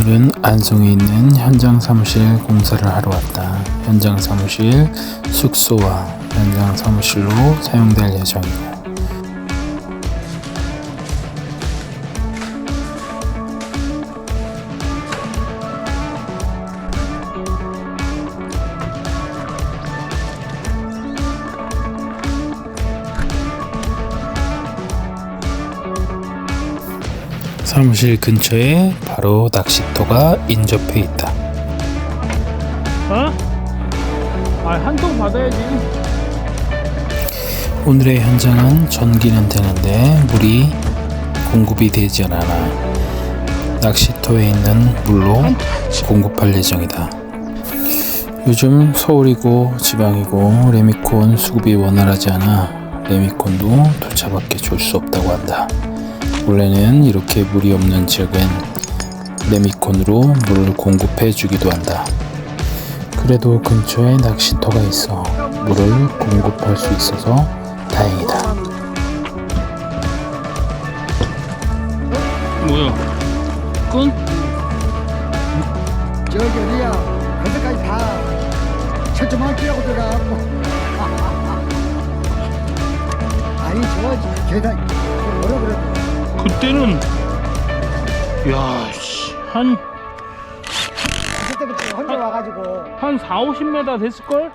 오늘은 안성에 있는 현장 사무실 공사를 하러 왔다. 현장 사무실 숙소와 현장 사무실로 사용될 예정이다. 사무실 근처에 바로 낚시터가 인접해 있다. 한 통 받아야지. 오늘의 현장은 전기는 되는데 물이 공급이 되지 않아 낚시터에 있는 물로 공급할 예정이다. 요즘 서울이고 지방이고 레미콘 수급이 원활하지 않아 레미콘도 두 차밖에 줄 수 없다고 한다. 원래는 이렇게 물이 없는 지역엔 레미콘으로 물을 공급해 주기도 한다. 그래도 근처에 낚시터가 있어 물을 공급할 수 있어서 다행이다. 뭐야? 끈? 저기 어디야? 거기까지 다 철조망 끼라고 들어가고. 아니 저 계단 뭐라 그래? 그때는 한 그때부터 혼자 와가지고. 4-50m 됐을걸?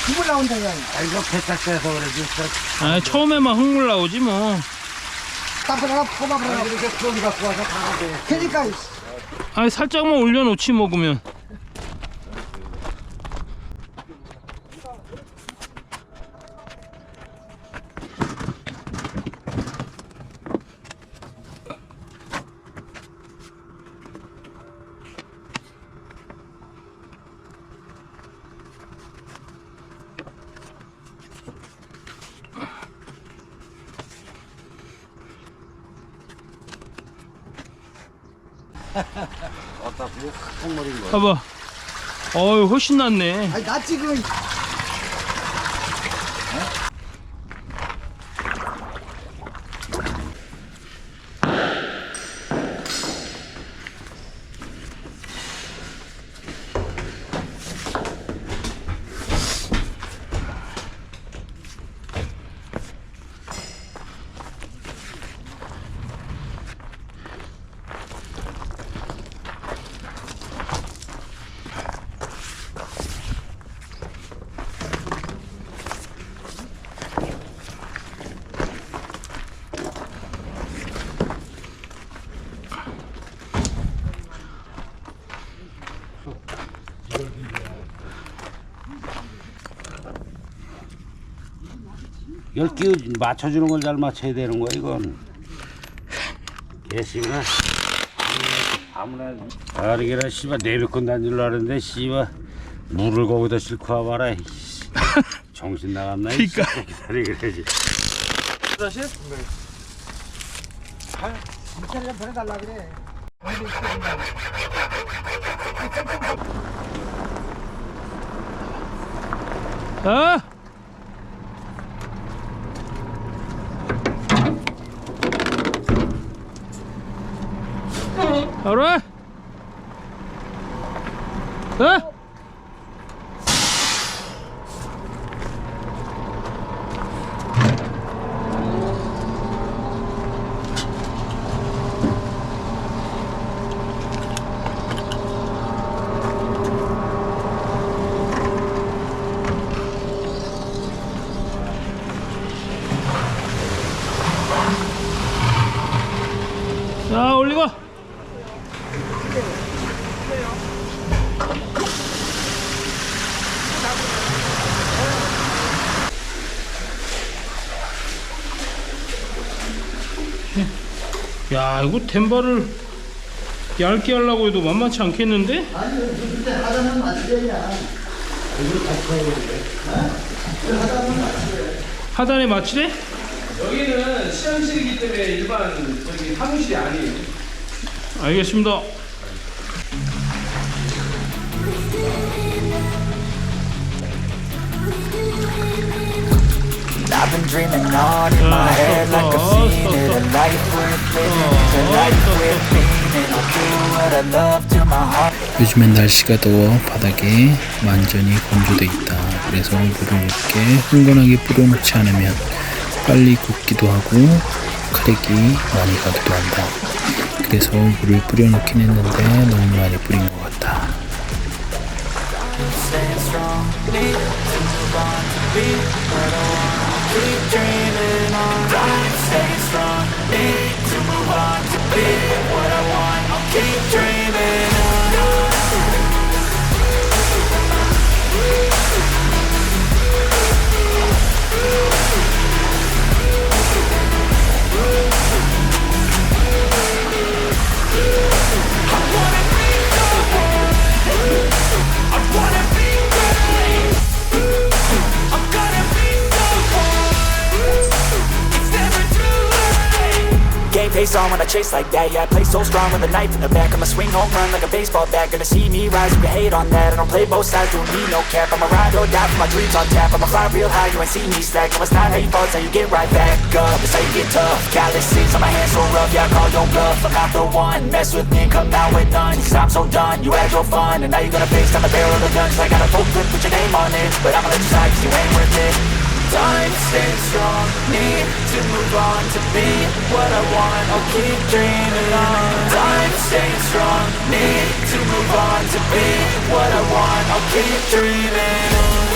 그거 나온다 야. 이거 배딱해서 그래. 처음에만 흙물 나오지 뭐. 따블하나 뽑아보라. 이렇게 돈 갖고 와서 다 가고. 그러니까 살짝만 올려놓지 먹으면. 어따 콩물인 거야. 봐봐. 훨씬 낫네. 아니 나 지금 열끼 맞춰주는 걸 잘 맞춰야 되는 거야 이건. 개씨가 아무나 아르게라 씨발 내비콘 다닐라 하는데 씨발 물을 거기다 싣고 와봐라. 정신 나갔나? 그러니까. 기다리 그래야지. 다시? 미찰 보내달라 그래. 바로 해. 자, 올리고. 야, 이거 덴바를 얇게 하려고 해도 만만치 않겠는데? 아니 그때 하자는 맞추려야. 하단에 맞추래? 여기는 시험실이기 때문에 일반 저기 사무실이 아니에요. 알겠습니다. I've been dreaming on in my head like I've seen it. A life worth living is a life with meaning. I'll do what I love till my heart. 요즘엔 날씨가 더워 바닥에 완전히 건조돼 있다. 그래서 물을 이렇게 흥건하게 뿌려놓지 않으면 빨리 굳기도 하고 크랙이 많이 가기도 한다. 그래서 물을 뿌려놓긴 했는데 너무 많이 뿌린 것 같다. Staying strong, need to move on to be what I want. Keep dreaming on. I'm staying strong, need to move on to be what I want. I'll keep dreaming on. Face on when I chase like that. Yeah, I play so strong with a knife in the back. I'ma swing home run like a baseball bat. Gonna see me rise, you can hate on that. I don't play both sides, don't need no cap. I'ma ride or die for my dreams on tap. I'ma fly real high, you ain't see me slack. No, it's not how you fall, it's how you get right back up. It's how you get tough. Calluses on my hands so rough, yeah, I call your bluff. I'm not the one, mess with me and come out with none. Cause I'm so done, you had your fun. And now you're gonna face down the barrel of the gun. Cause I got a full clip, put your name on it. But I'ma let you slide cause you ain't worth it. Time staying strong, need to move on to be what I want. I'll keep dreaming on. Time staying strong, need to move on to be what I want. I'll keep dreaming on.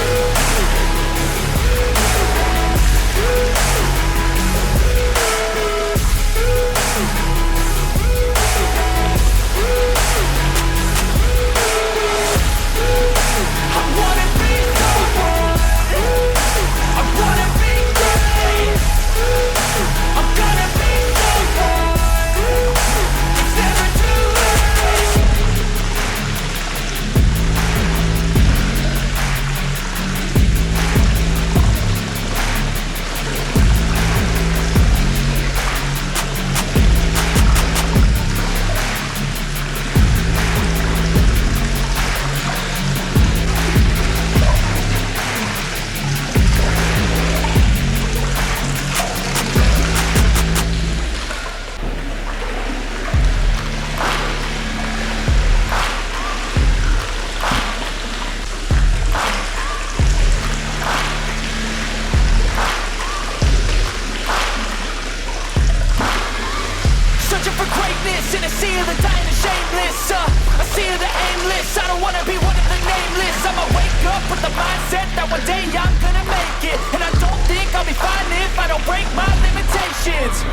In a sea of the dying and shameless, a sea of the aimless. I don't wanna be one of the nameless. I'ma wake up with the mindset that one day I'm gonna make it. And I don't think I'll be fine if I don't break my limitations.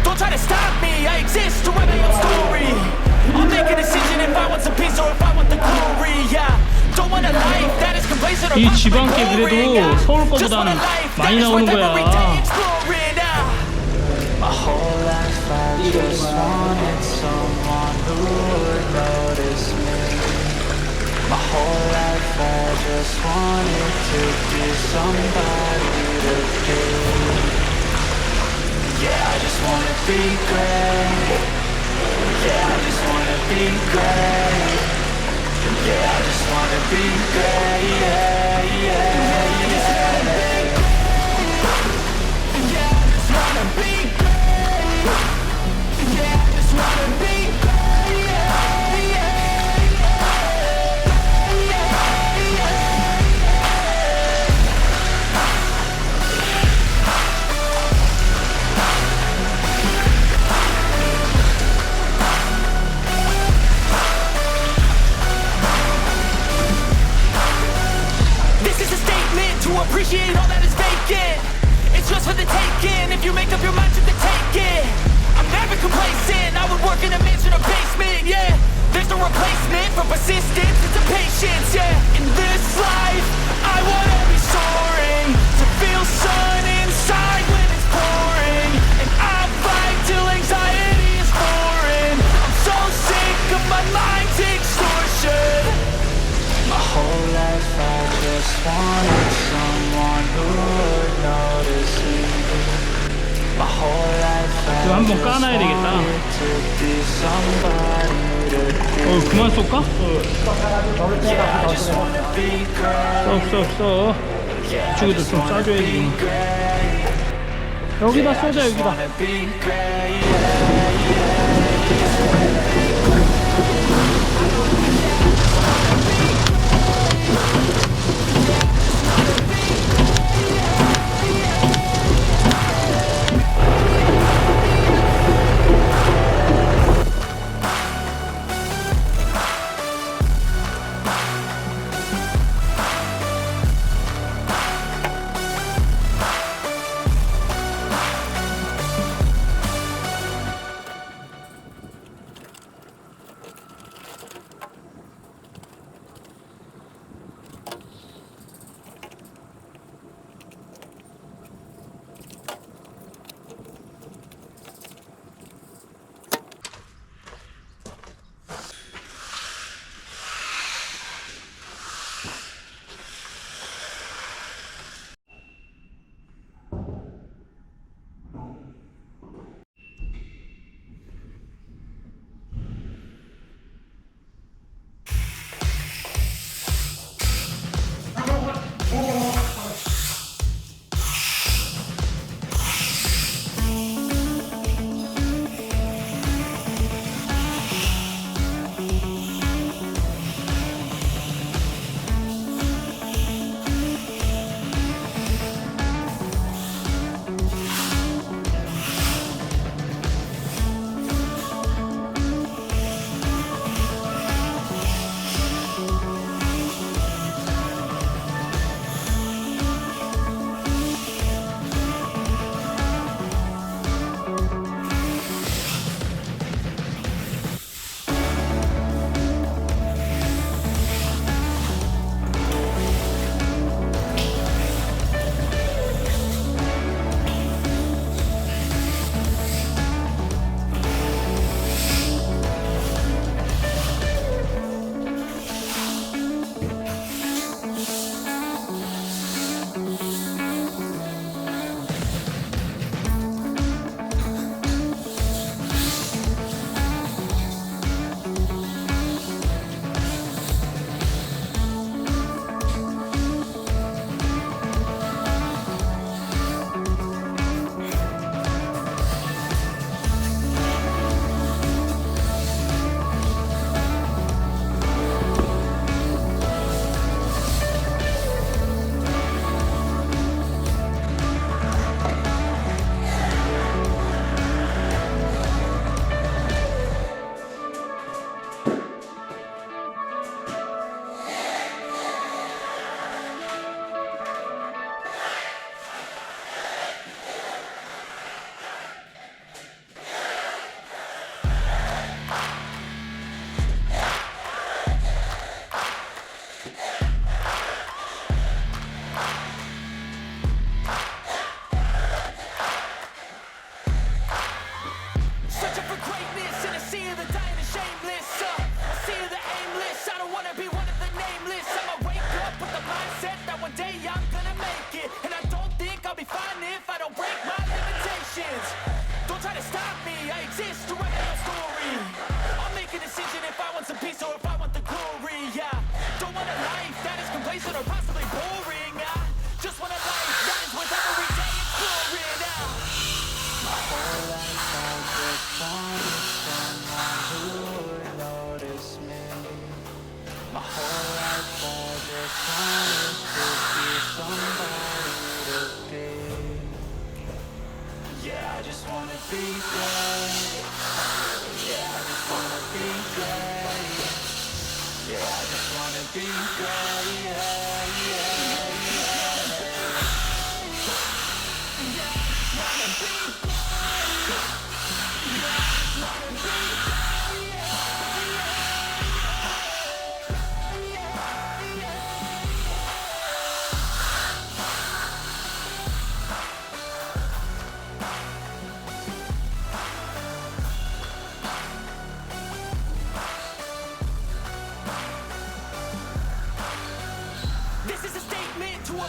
Don't try to stop me, I exist to write my own story. I'll make a decision if I want some peace or if I want the glory. Yeah, don't want a life that is complacent or 이 지방계 그래도 서울 거보다는 많이 나오는 거야. My whole life I just wanted someone who would notice me. My whole life I just wanted to be somebody to be. Yeah, I just wanna be great. Yeah, I just wanna be great. Yeah, I just wanna be great. Yeah, yeah, yeah. Yeah, I just wanna be great. Appreciate all that is vacant. It's just for the taking. If you make up your mind to take it, I'm never complacent. I would work in a mansion or basement. Yeah, there's no replacement for persistence. It's a patience. Yeah, in this life, I wanna be soaring to feel sun inside when it's pouring, and I fight till anxiety is foreign. I'm so sick of my mind's extortion. My whole life I just wanted someone who would notice me. My whole life I 이거 한번 까놔야 되겠다. to be somebody to be. 그만 쏠까? Yeah, I just wanna be great. 써. 이쪽에도 좀 싸줘야지. Great. 여기다 쏘자 여기다.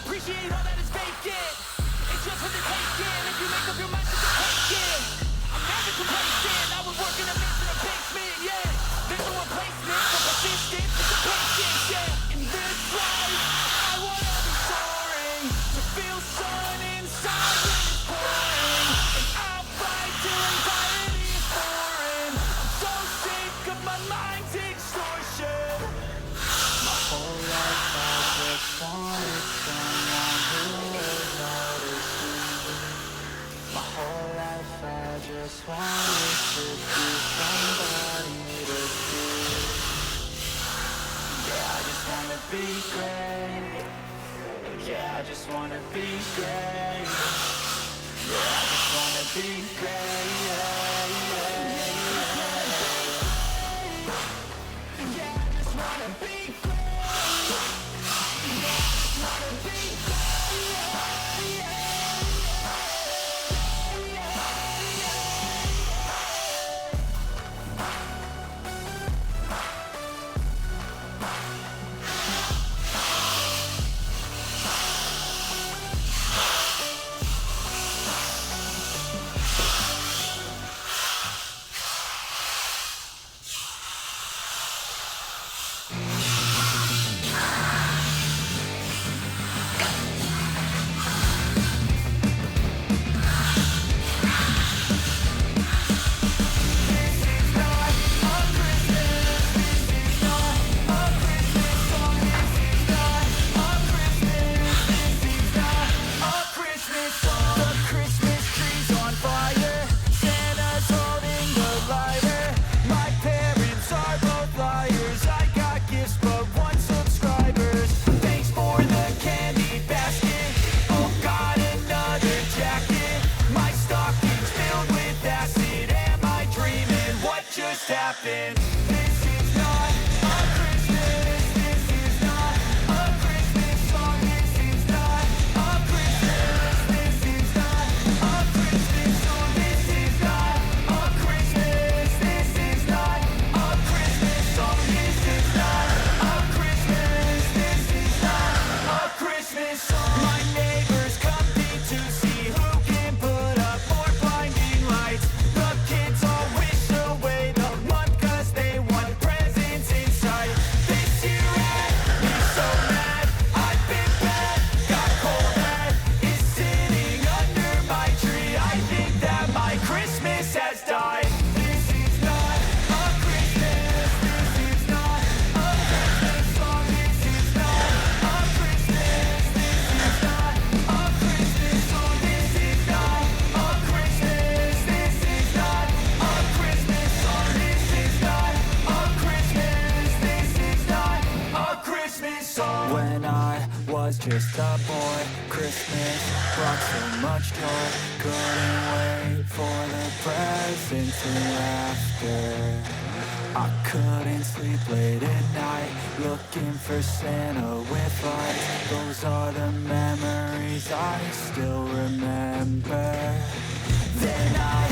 Appreciate all that is vacant. It's just for the taking. If you make up your mind to take it, I'm never complacent. I was working a mix in a basement, yeah. There's no replacement for persistence. It's a patience, yeah. In this life, I wanna be soaring, to feel sun inside when it's pouring. wanna be great. Yeah, I just wanna be great. Yeah, yeah, yeah. Yeah, I just wanna be great. Yeah, I just wanna be great. Yeah, yeah. Happened. This is not a Christmas. This is not a Christmas song. This is not a Christmas. This is not a Christmas song. This is not a Christmas. This is not a Christmas song. This is not a Christmas. This is not a Christmas song. My neighbors compete to see who can put up more blinding lights. The kids all wish away the month 'cause they want presents inside. This year had me so mad. I've been bad, got cold that is sitting under my tree. I think that my Christmas has died. This is not a Christmas. This is not a Christmas song. This is not a Christmas. This is not a Christmas song. This is not a Christmas. This is not a Christmas song. This is not a Christmas. This is not a Christmas song. When I was just a boy, Christmas brought so much joy. Couldn't wait for the presents and laughter. I couldn't sleep late at night, looking for Santa with lights. Those are the memories I still remember. Then I